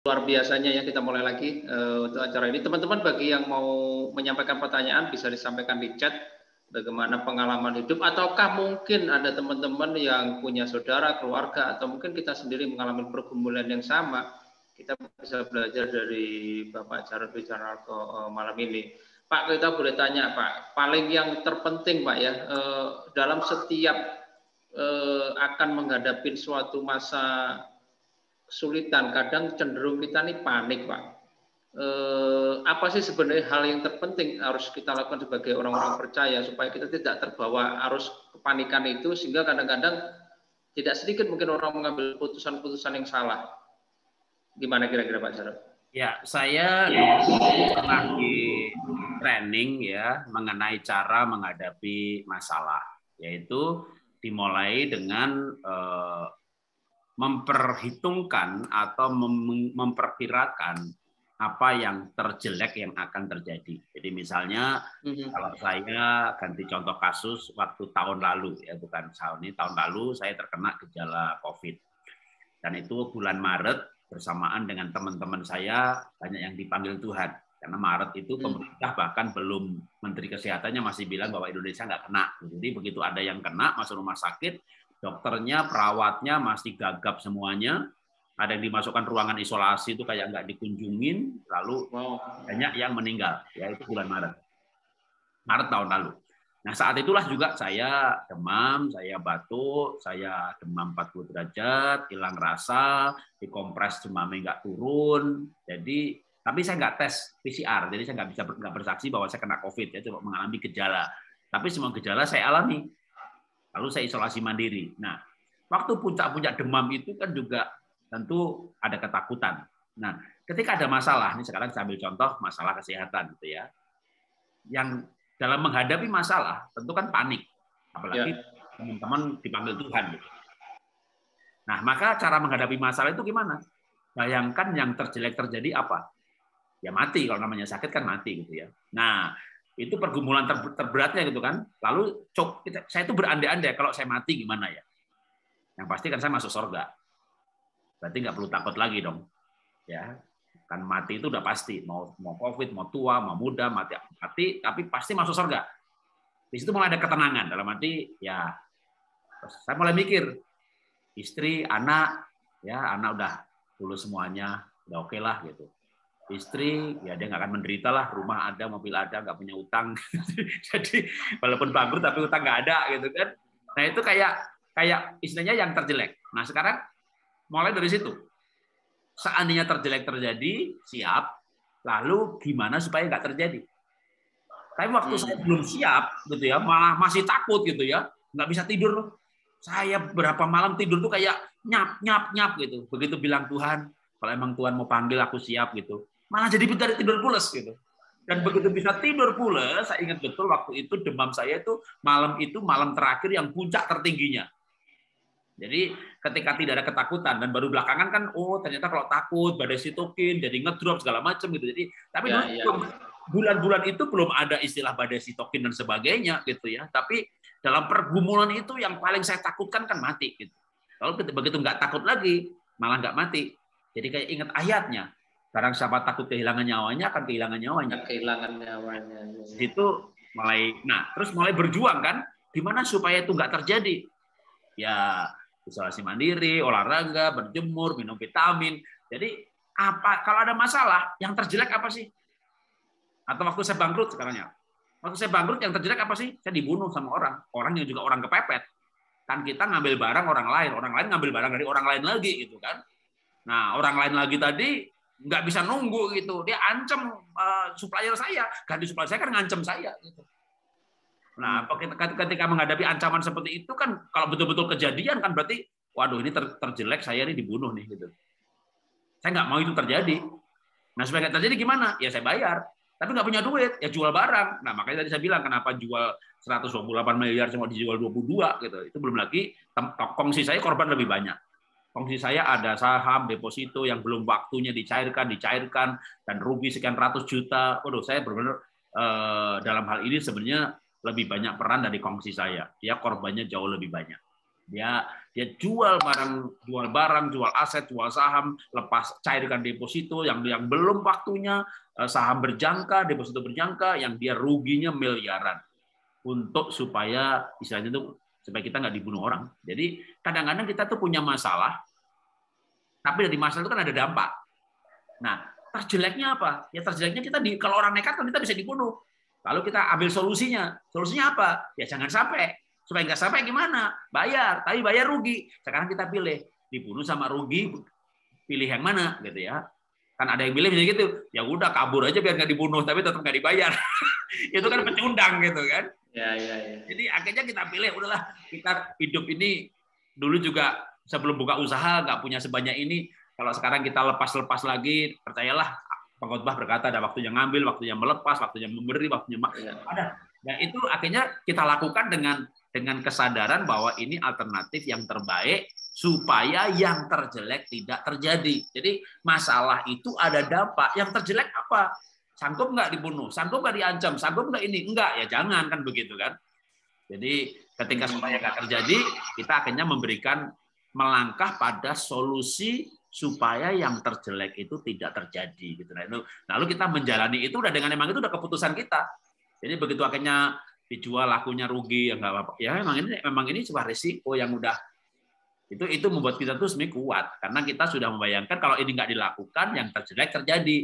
luar biasanya ya, kita mulai lagi untuk acara ini. Teman-teman, bagi yang mau menyampaikan pertanyaan bisa disampaikan di chat, bagaimana pengalaman hidup, ataukah mungkin ada teman-teman yang punya saudara, keluarga, atau mungkin kita sendiri mengalami pergumulan yang sama. Kita bisa belajar dari Bapak Jarod Wijanarko malam ini. Pak, kita boleh tanya Pak, paling yang terpenting Pak ya, dalam setiap akan menghadapi suatu masa kesulitan, kadang cenderung kita nih panik Pak. Apa sih sebenarnya hal yang terpenting harus kita lakukan sebagai orang-orang percaya supaya kita tidak terbawa arus kepanikan itu, sehingga kadang-kadang tidak sedikit mungkin orang mengambil putusan-putusan yang salah. Gimana kira-kira Pak Jarod? Ya, saya dulu pernah di training ya mengenai cara menghadapi masalah, yaitu dimulai dengan memperhitungkan atau memperkirakan apa yang terjelek yang akan terjadi. Jadi misalnya kalau saya ganti contoh kasus waktu tahun lalu ya, bukan tahun ini, tahun lalu saya terkena gejala COVID. Dan itu bulan Maret bersamaan dengan teman-teman saya banyak yang dipanggil Tuhan. Karena Maret itu pemerintah bahkan belum, Menteri Kesehatannya masih bilang bahwa Indonesia nggak kena. Jadi begitu ada yang kena masuk rumah sakit, dokternya, perawatnya masih gagap semuanya. Ada yang dimasukkan ruangan isolasi itu kayak nggak dikunjungin, lalu banyak yang meninggal. Ya itu bulan Maret. Maret tahun lalu. Nah saat itulah juga saya demam, saya batuk, saya demam 40 derajat, hilang rasa, dikompres demamnya nggak turun. Jadi tapi saya nggak tes PCR, jadi saya nggak bersaksi bahwa saya kena COVID, ya cuma mengalami gejala. Tapi semua gejala saya alami. Lalu saya isolasi mandiri. Nah, waktu puncak-puncak demam itu kan juga tentu ada ketakutan. Nah, ketika ada masalah, ini sekarang saya ambil contoh masalah kesehatan, gitu ya. Yang dalam menghadapi masalah tentu kan panik, apalagi teman-teman dipanggil Tuhan. Gitu. Nah, maka cara menghadapi masalah itu gimana? Bayangkan yang terjelek terjadi apa? Ya mati, kalau namanya sakit kan mati gitu ya. Nah, itu pergumulan terberatnya gitu kan. Lalu saya itu berandai-andai kalau saya mati gimana ya? Yang pasti kan saya masuk surga. Berarti nggak perlu takut lagi dong. Ya, kan mati itu udah pasti. Mau COVID, mau tua, mau muda, mati, tapi pasti masuk surga. Di situ mulai ada ketenangan dalam arti ya. Saya mulai mikir istri, anak, ya anak udah lulus semuanya, udah oke lah gitu. Istri ya dia nggak akan menderita lah, rumah ada, mobil ada, nggak punya utang. Jadi walaupun bangkrut tapi utang nggak ada gitu kan. Nah itu kayak istilahnya yang terjelek. Nah sekarang mulai dari situ. Seandainya terjelek terjadi, siap. Lalu gimana supaya nggak terjadi? Tapi waktu saya belum siap gitu ya, malah masih takut gitu ya, nggak bisa tidur. Saya berapa malam tidur tuh kayak nyap gitu. Begitu bilang Tuhan, kalau emang Tuhan mau panggil aku siap gitu. Malah jadi tidur pules gitu. Dan begitu bisa tidur pules, saya ingat betul waktu itu demam saya itu malam terakhir yang puncak tertingginya. Jadi ketika tidak ada ketakutan dan baru belakangan kan ternyata kalau takut badai sitokin jadi ngedrop segala macam gitu. Jadi tapi bulan-bulan itu belum ada istilah badai sitokin dan sebagainya gitu ya. Tapi dalam pergumulan itu yang paling saya takutkan kan mati gitu. Kalau begitu nggak takut lagi malah nggak mati. Jadi kayak ingat ayatnya. Barang siapa takut kehilangan nyawanya akan kehilangan nyawanya. Kehilangan nyawanya. Itu terus mulai berjuang kan. Gimana supaya itu nggak terjadi? Ya isolasi mandiri, olahraga, berjemur, minum vitamin. Jadi kalau ada masalah, yang terjelek apa sih? Atau waktu saya bangkrut sekarang ya. Waktu saya bangkrut yang terjelek apa sih? Saya dibunuh sama orang yang juga orang kepepet. Kan kita ngambil barang orang lain ngambil barang dari orang lain lagi gitu kan. Nah, orang lain lagi tadi nggak bisa nunggu gitu. Dia ancam supplier saya, ganti supplier saya kan ngancam saya gitu. Nah, ketika menghadapi ancaman seperti itu kan, kalau betul-betul kejadian kan berarti, waduh ini terjelek saya ini dibunuh nih gitu. Saya nggak mau itu terjadi. Nah, supaya nggak terjadi gimana? Ya saya bayar. Tapi nggak punya duit, ya jual barang. Nah, makanya tadi saya bilang kenapa jual 128 miliar cuma dijual 22 gitu. Itu belum lagi kongsi saya korban lebih banyak. Kongsi saya ada saham, deposito yang belum waktunya dicairkan, dan rugi sekian ratus juta. Waduh, saya benar-benar dalam hal ini sebenarnya lebih banyak peran dari kongsi saya. Dia korbannya jauh lebih banyak. Dia jual barang, jual aset, jual saham, lepas cairkan deposito yang belum waktunya, saham berjangka, deposito berjangka, yang dia ruginya miliaran untuk supaya istilahnya itu supaya kita nggak dibunuh orang. Jadi kadang-kadang kita tuh punya masalah, tapi dari masalah itu kan ada dampak. Nah, terjeleknya apa? Ya terjeleknya kalau orang nekat kan kita bisa dibunuh. Lalu kita ambil solusinya. Solusinya apa? Ya jangan sampai. Supaya nggak sampai gimana? Bayar, tapi bayar rugi. Sekarang kita pilih, dibunuh sama rugi, pilih yang mana gitu ya. Kan ada yang pilih misalnya gitu, ya udah kabur aja biar nggak dibunuh, tapi tetap nggak dibayar. Itu kan pecundang gitu kan. Ya. Jadi akhirnya kita pilih, udahlah kita hidup ini dulu juga sebelum buka usaha nggak punya sebanyak ini. Kalau sekarang kita lepas lagi, percayalah pengkhotbah berkata ada waktunya ngambil, waktunya melepas, waktunya memberi, waktunya ada. Dan itu akhirnya kita lakukan dengan kesadaran bahwa ini alternatif yang terbaik supaya yang terjelek tidak terjadi. Jadi masalah itu ada dampak. Yang terjelek apa? Sanggup nggak dibunuh? Sanggup nggak diancam? Sanggup nggak ini? Enggak, ya jangan kan begitu kan. Jadi ketika supaya nggak terjadi, kita akhirnya melangkah pada solusi supaya yang terjelek itu tidak terjadi gitu. Lalu kita menjalani itu udah dengan emang itu udah keputusan kita. Jadi begitu akhirnya dijual lakunya rugi ya nggak apa-apa. Ya memang ini sebuah risiko yang udah itu membuat kita tuh sebenarnya kuat karena kita sudah membayangkan kalau ini nggak dilakukan yang terjelek terjadi.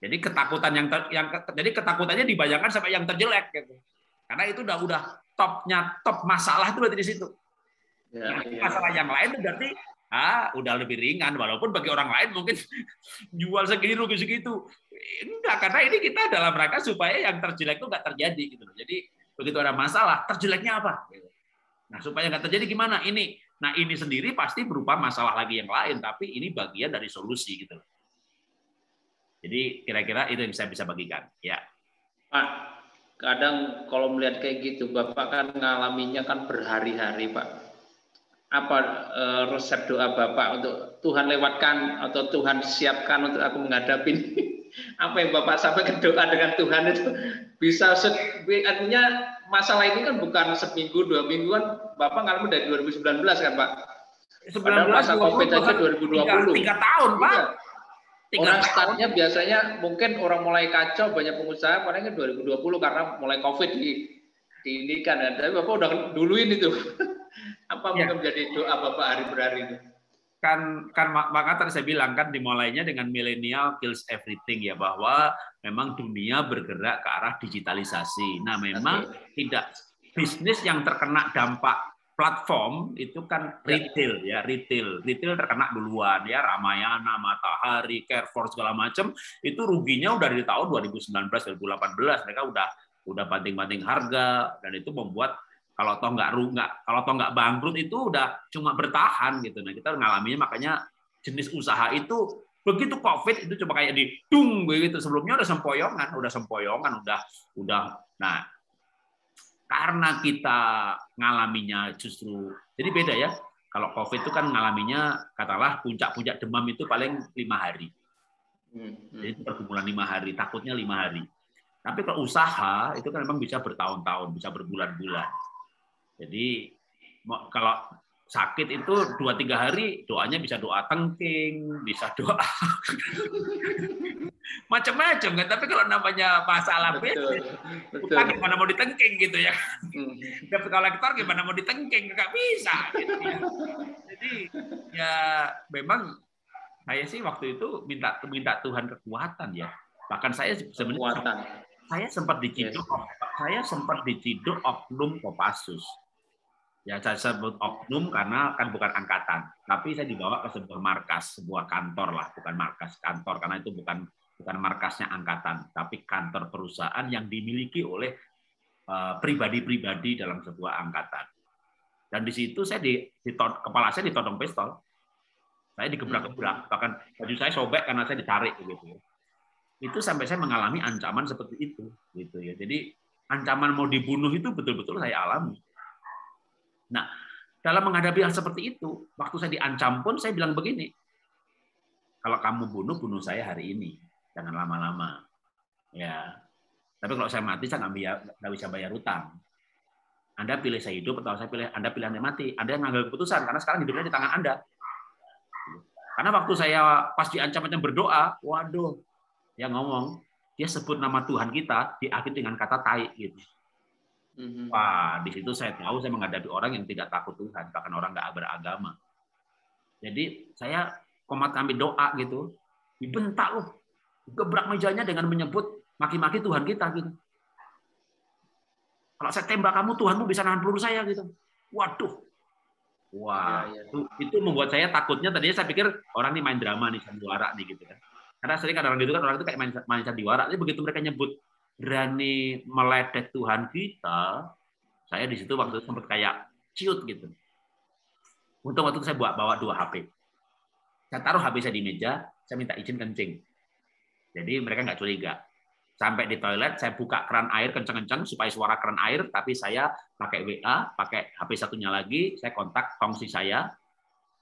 Jadi jadi ketakutannya dibayangkan sampai yang terjelek gitu. Karena itu udah top masalah itu berarti di situ. Masalah yang lain itu berarti udah lebih ringan walaupun bagi orang lain mungkin jual segini rugi segitu. Enggak, karena ini kita dalam rangka supaya yang terjelek itu nggak terjadi gitu loh. Jadi begitu ada masalah, terjeleknya apa? Nah, supaya nggak terjadi gimana? Nah ini sendiri pasti berupa masalah lagi yang lain, tapi ini bagian dari solusi gitu loh. Jadi kira-kira itu yang saya bisa bagikan. Ya. Pak, kadang kalau melihat kayak gitu, Bapak kan ngalaminya kan berhari-hari, Pak. Apa resep doa Bapak untuk Tuhan lewatkan atau Tuhan siapkan untuk aku menghadapi apa yang Bapak sampaikan doa dengan Tuhan itu bisa artinya masalah ini kan bukan seminggu 2 mingguan, Bapak ngalamin dari 2019 kan Pak? 19, padahal masa COVID aja 2020. 3 tahun Pak. Orang startnya biasanya mungkin orang mulai kacau, banyak pengusaha paling 2020 karena mulai COVID di ini kan. Tapi Bapak udah duluin itu. Apa mungkin menjadi doa Bapak hari per hari itu? Kan maka tadi saya bilang kan dimulainya dengan millennial kills everything ya, bahwa memang dunia bergerak ke arah digitalisasi. Nah memang tidak bisnis yang terkena dampak platform itu kan retail ya, retail terkena duluan ya, Ramayana, Matahari, Carrefour segala macam itu ruginya udah dari tahun 2019 2018 mereka udah banting-banting harga, dan itu membuat kalau toh nggak bangkrut itu udah cuma bertahan gitu. Nah kita ngalaminya makanya jenis usaha itu begitu COVID itu cuma kayak didung begitu, sebelumnya udah sempoyongan udah. Nah karena kita ngalaminya justru jadi beda ya. Kalau COVID itu kan ngalaminya katakanlah puncak demam itu paling 5 hari. Jadi pergumulan 5 hari, takutnya 5 hari. Tapi kalau usaha itu kan memang bisa bertahun-tahun, bisa berbulan-bulan. Jadi kalau sakit itu 2-3 hari doanya bisa doa tengking, bisa doa macam-macam kan. Tapi kalau namanya masalah bisnis, utang gimana mau ditengking gitu ya. Dapat kolektor gimana mau ditengking, nggak bisa. Gitu ya. Jadi ya memang saya sih waktu itu minta Tuhan kekuatan ya. Bahkan saya sebenarnya saya sempat diciduk, saya sempat diciduk oknum Kopassus. Ya saya sebut oknum karena kan bukan angkatan, tapi saya dibawa ke sebuah markas, sebuah kantor lah, bukan markas, kantor, karena itu bukan markasnya angkatan, tapi kantor perusahaan yang dimiliki oleh pribadi-pribadi dalam sebuah angkatan. Dan di situ saya kepala saya ditodong pistol, saya digebrak-gebrak, bahkan baju saya sobek karena saya ditarik gitu. Itu sampai saya mengalami ancaman seperti itu, gitu ya. Jadi ancaman mau dibunuh itu betul-betul saya alami. Nah, dalam menghadapi hal seperti itu, waktu saya diancam pun saya bilang begini, kalau kamu bunuh saya hari ini, jangan lama-lama. Ya, tapi kalau saya mati saya nggak bisa bayar utang. Anda pilih saya hidup atau Anda pilih Anda mati. Anda yang mengambil keputusan karena sekarang hidupnya di tangan Anda. Karena waktu saya pas diancam-ancam berdoa, waduh, yang ngomong, dia sebut nama Tuhan kita diakhiri dengan kata tai gitu. Wah, di situ saya tahu saya menghadapi orang yang tidak takut Tuhan, bahkan orang nggak beragama. Jadi saya komat kami doa gitu, dibentak loh, gebrak mejanya dengan menyebut maki-maki Tuhan kita gitu. Kalau saya tembak kamu, Tuhanmu bisa nahan peluru saya gitu. Waduh, wah, itu membuat saya takutnya. Tadinya saya pikir orang ini main drama nih, sandiwara nih gitu kan. Karena sering kadang gitu kan orang itu kayak main sandiwara. Tapi begitu mereka nyebut berani meledek Tuhan kita, saya di situ waktu itu sempat kayak ciut gitu. Untuk waktu itu saya bawa 2 HP. Saya taruh HP saya di meja, saya minta izin kencing. Jadi mereka nggak curiga. Sampai di toilet, saya buka keran air kencang-kencang supaya suara keran air, tapi saya pakai WA, pakai HP satunya lagi, saya kontak kongsi saya.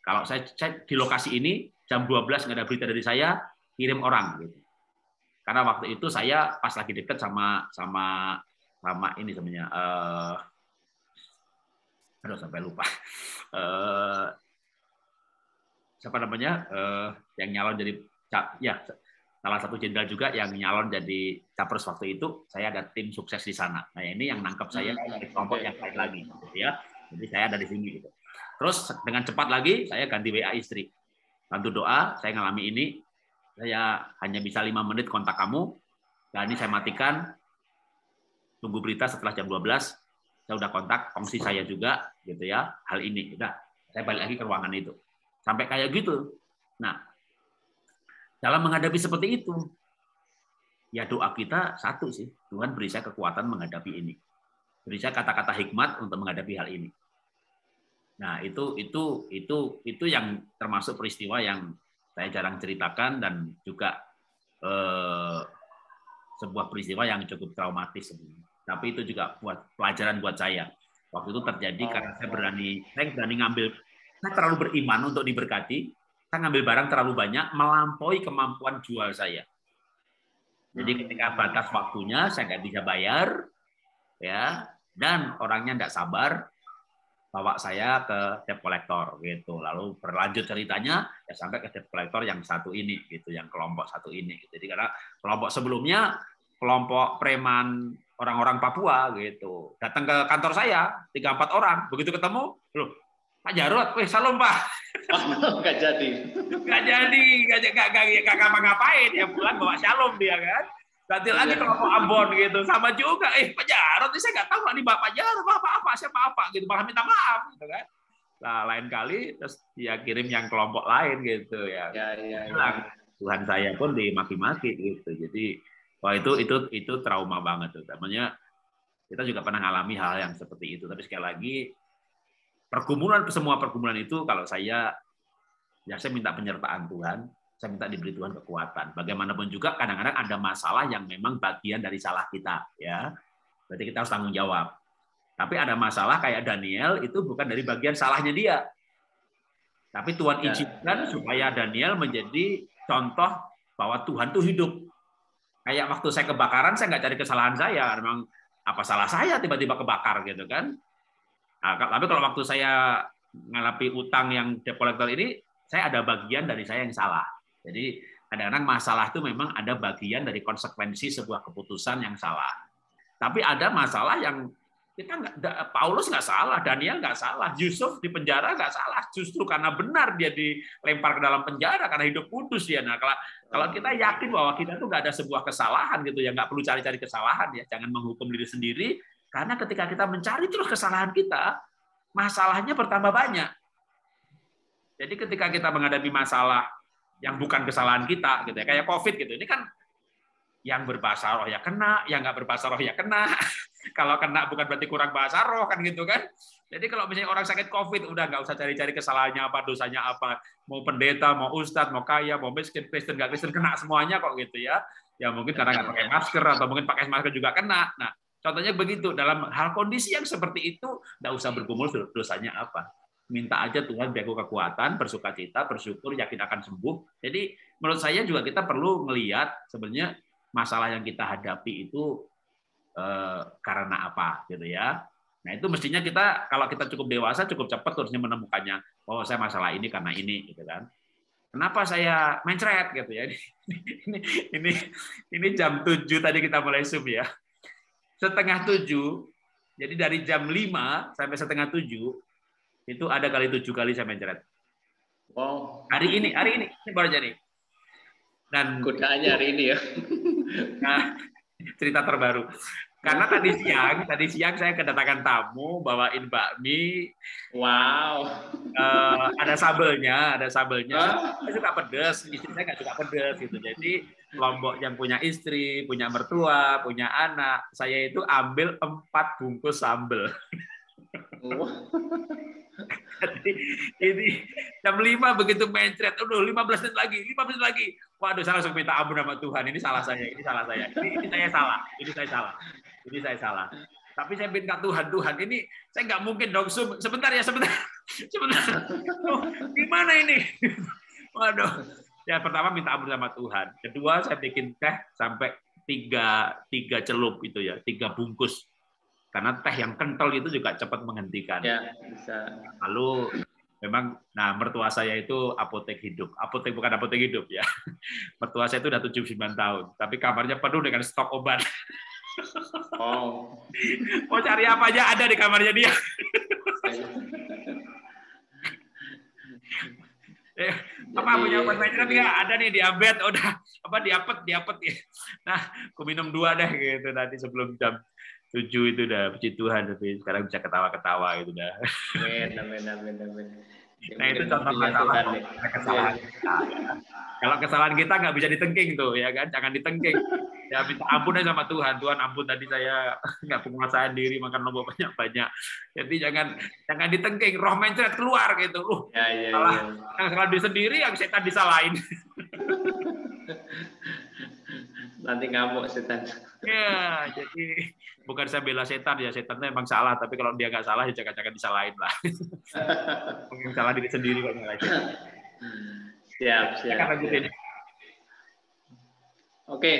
Kalau saya cek di lokasi ini, jam 12 nggak ada berita dari saya, kirim orang. Gitu. Karena waktu itu saya pas lagi deket sama ini sebenarnya, aduh sampai lupa. Siapa namanya? Yang nyalon jadi salah satu jenderal juga yang nyalon jadi capres waktu itu, saya ada tim sukses di sana. Nah ini yang nangkep saya dari kelompok yang lain lagi, gitu ya. Jadi saya ada di sini gitu. Terus dengan cepat lagi saya ganti WA istri, bantu doa, saya ngalami ini, saya hanya bisa 5 menit kontak kamu, dan ini saya matikan, tunggu berita setelah jam 12, saya udah kontak, kongsi saya juga, gitu ya, hal ini. Udah, saya balik lagi ke ruangan itu. Sampai kayak gitu. Nah, dalam menghadapi seperti itu, ya doa kita satu sih, Tuhan beri saya kekuatan menghadapi ini, beri saya kata-kata hikmat untuk menghadapi hal ini. Nah itu yang termasuk peristiwa yang saya jarang ceritakan dan juga sebuah peristiwa yang cukup traumatis sebenarnya. Tapi itu juga buat pelajaran buat saya. Waktu itu terjadi karena saya berani ngambil, saya terlalu beriman untuk diberkati. Saya ngambil barang terlalu banyak, melampaui kemampuan jual saya. Jadi ketika batas waktunya saya nggak bisa bayar, ya, dan orangnya nggak sabar, bawa saya ke debt collector gitu. Lalu berlanjut ceritanya ya sampai ke debt collector yang satu ini gitu, yang kelompok satu ini. Jadi karena kelompok sebelumnya kelompok preman orang-orang Papua gitu, datang ke kantor saya 3-4 orang, begitu ketemu, loh Pak Jarod, salam Pak. Nggak jadi. Nggak ngapa-ngapain, ya pulang bawa shalom dia kan. Ganti lagi kelompok Ambon gitu, sama juga. Pak Jarod, saya nggak tahu nih Pak Jarod apa siapa gitu, malah minta maaf gitu kan. Nah lain kali terus dia kirim yang kelompok lain gitu ya. Tuhan saya pun dimaki-maki gitu. Jadi wah itu trauma banget tuh. Namanya kita juga pernah mengalami hal yang seperti itu. Tapi sekali lagi semua pergumulan itu kalau saya minta penyertaan Tuhan, saya minta diberi Tuhan kekuatan. Bagaimanapun juga kadang-kadang ada masalah yang memang bagian dari salah kita, ya. Berarti kita harus tanggung jawab. Tapi ada masalah kayak Daniel itu bukan dari bagian salahnya dia. Tapi Tuhan izinkan supaya Daniel menjadi contoh bahwa Tuhan itu hidup. Kayak waktu saya kebakaran, saya nggak cari kesalahan saya. Memang apa salah saya tiba-tiba kebakar gitu kan. Nah, tapi kalau waktu saya ngalapi utang yang debt collector ini, saya ada bagian dari saya yang salah. Jadi kadang-kadang masalah itu memang ada bagian dari konsekuensi sebuah keputusan yang salah. Tapi ada masalah yang Paulus nggak salah, Daniel nggak salah, Yusuf di penjara nggak salah, justru karena benar dia dilempar ke dalam penjara karena hidup kudus dia. Nah kalau kita yakin bahwa kita tuh nggak ada sebuah kesalahan gitu ya, nggak perlu cari-cari kesalahan ya, jangan menghukum diri sendiri. Karena ketika kita mencari terus kesalahan kita, masalahnya bertambah banyak. Jadi ketika kita menghadapi masalah yang bukan kesalahan kita, gitu ya, kayak COVID gitu, ini kan yang berbahasa roh ya kena, yang nggak berbahasa roh ya kena. Kalau kena bukan berarti kurang bahasa roh kan gitu kan. Jadi kalau misalnya orang sakit COVID, udah nggak usah cari-cari kesalahannya apa, dosanya apa. Mau pendeta, mau ustadz, mau kaya, mau miskin, Kristen, nggak Kristen, kena semuanya kok gitu ya. Ya mungkin karena nggak pakai masker, atau mungkin pakai masker juga kena. Nah, contohnya begitu, dalam hal kondisi yang seperti itu, nggak usah bergumul dosanya apa. Minta aja Tuhan beri aku kekuatan, bersukacita, bersyukur, yakin akan sembuh. Jadi menurut saya juga kita perlu melihat sebenarnya masalah yang kita hadapi itu karena apa, gitu ya. Nah, itu mestinya kita, kalau kita cukup dewasa, cukup cepat harusnya menemukannya. Oh, saya masalah ini karena ini, gitu kan. Kenapa saya mencret gitu ya? Ini ini ini jam 7 tadi kita mulai Zoom ya. Setengah 7, jadi dari jam 5 sampai setengah 7, itu ada kali 7 kali saya mencret. Wow. Ini baru jadi. Dan Godaannya hari ini ya. Nah, cerita terbaru. Karena tadi siang saya kedatangan tamu bawain bakmi. Wow. Ada sambelnya. Saya suka pedas, istri saya nggak suka pedas gitu. Jadi Lombok yang punya istri, punya mertua, punya anak, saya itu ambil 4 bungkus sambel. Jadi ini jam 5 begitu mencret, 15 menit lagi. Waduh, saya langsung minta ampun sama Tuhan. Ini salah saya. Ini saya salah. Tapi saya minta Tuhan, ini saya nggak mungkin dong. Sebentar. Oh, gimana ini? Waduh. Ya, pertama minta ampun sama Tuhan. Kedua, saya bikin teh sampai 3 celup itu ya, 3 bungkus. Karena teh yang kental itu juga cepat menghentikan. Ya, bisa. Lalu memang, mertua saya itu bukan apotek hidup ya. Mertua saya itu udah 79 tahun, tapi kamarnya penuh dengan stok obat. Oh. Mau cari apa aja ada di kamarnya dia. Apa punya obat mencret nggak? Ada nih diabet, udah diapet ya. Nah, aku minum 2 deh gitu tadi sebelum jam 7 itu udah, puji Tuhan, tapi sekarang bisa ketawa-ketawa gitu dah. Amin. Nah, itu contoh masalah kesalahan kita. Kalau kesalahan kita nggak bisa ditengking tuh, ya kan? Jangan ditengking. Ya minta ampun aja sama Tuhan. Tuhan, ampun tadi saya nggak penguasaan diri makan lombok banyak-banyak. Jadi jangan ditengking. Roh mencret keluar gitu. Yang salah diri sendiri, yang setan disalahin. Nanti ngamuk setan. Ya, jadi bukan saya bela setan ya, setannya memang salah, tapi kalau dia nggak salah ya jangan disalahin lah. Mungkin salah diri sendiri kok nyalahin. Siap. Oke.